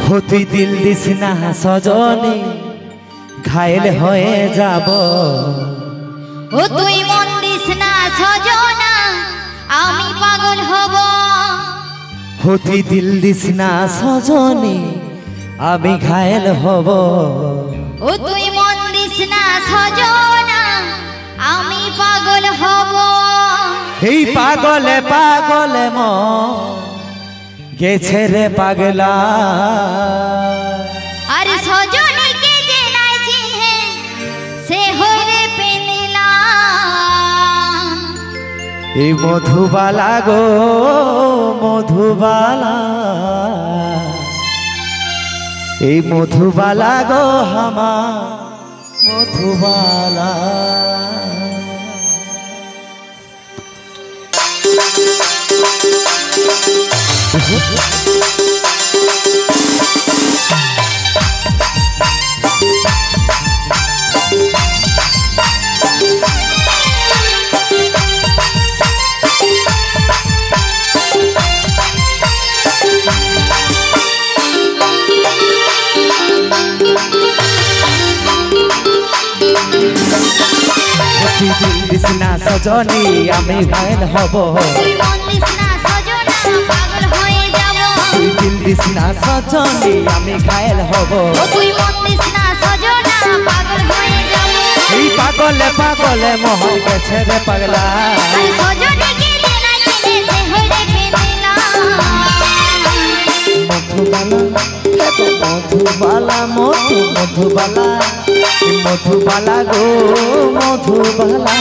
हो तुई दिल दिस ना सजनी घायल হয়ে যাব ও তুই মন দিস না সজনা আমি পাগল হব हो तुई दिल दिस ना सजनी আমি ঘায়েল হব ও তুই মন দিস না সজনা আমি পাগল হব এই পাগলে পাগলে মন গেছে রে পাগলা আরে সজনীকে যে নাই চিনে সে হইরে পেনিলা এই মধুবালা গো মধুবালা এই মধুবালা গো হামা মধুবালা দিসনা সজনী আমি ঘায়েল হব তুই মন দিস না সজনা পাগল হয়ে যাব তুই দিল দিসনা সজনী আমি ঘায়েল হব তুই মন দিস না সজনা পাগল হয়ে যাব এই পাগলে পাগলে মোহন গেছে রে পাগলা আরে সজনীকে যে নাই চিনে সে হইরে পেনিলা মধুবালা মধু মধুবালা মধুবালা গো মধুবালা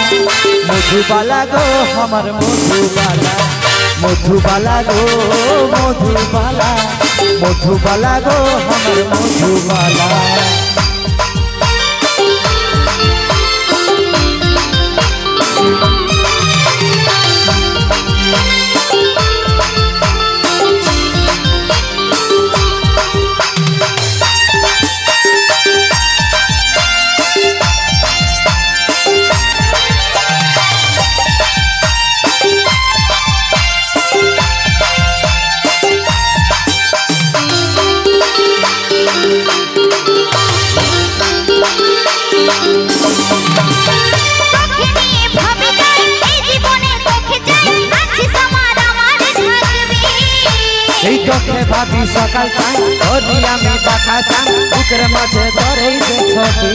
মধুবালা গো আমার মধুবালা মধুবালা গো মধুবালা মধুবালা গো আমার মধুবালা চোখে ভাবি সকাল চাই ওরি আমি বাঁকা চাই বুকের মাঝে ধরেই যে ছবি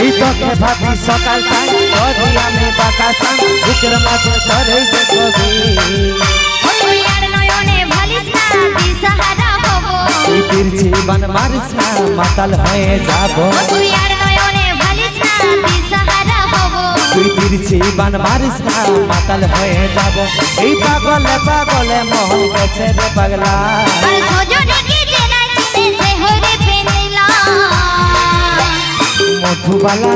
এই চোখে ভাবি সকাল চাই ওরি আমি বাঁকা চাই বুকের মাঝে ধরেই যে ছবি তুই তিরছি বান মারিস না মাতাল হয়ে যাব তুই আর নয়নে ভালিস না দিশাহারা হব তুই তিরছি বান মারিস না মাতাল হয়ে যাব এই পাগলে পাগলে মোহন গেছে রে পাগলা আর সজনীকে যে নাই চিনে সে হইরে পেনিলা মধুবালা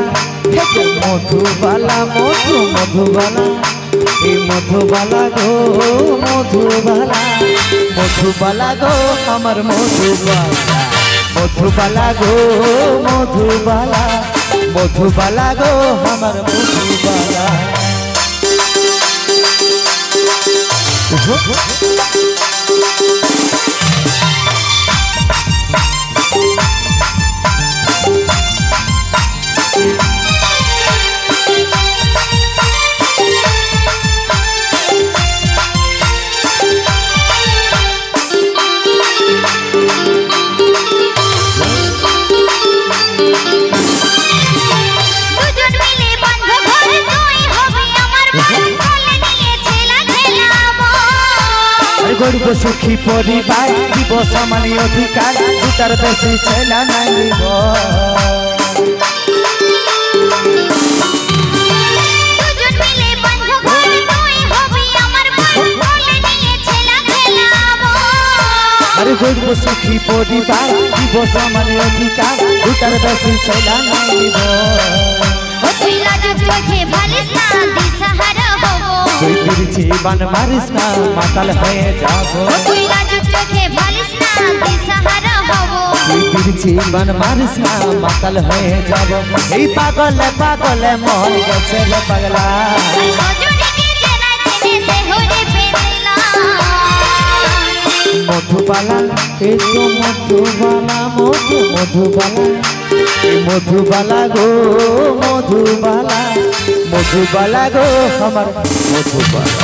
মধুবালা মধু মধুবালা এই মধুবালা গো মধুবালা মধুবালা গো আমার মধুবালা মধুবালা গো মধুবালা মধুবালা গো আমার মধুবালা গর্ব সুখী পরিবার দিব সমান অধিকার দুটার বেশি ছেলা নাই দিব আরে গর্ব সুখী পরিবার দিব সমান অধিকার দুটার বেশি ছেলা নাই দিব তুই লাজুক চোখে ভালিস না দিশাহারা হব তুই তিরছি বান মারিস না মাতাল হয়ে যাব তুই লাজুক চোখে ভালিস না দিশাহারা হব জীবন মারিস না মাতাল হয়ে যাব এই পাগলে পাগলে মন গেছে রে পাগলা মধুবালা এই তো মধুবালা মধুবালা মধুবালা গো মধুবালা মধুবালা গো আমার মধুবালা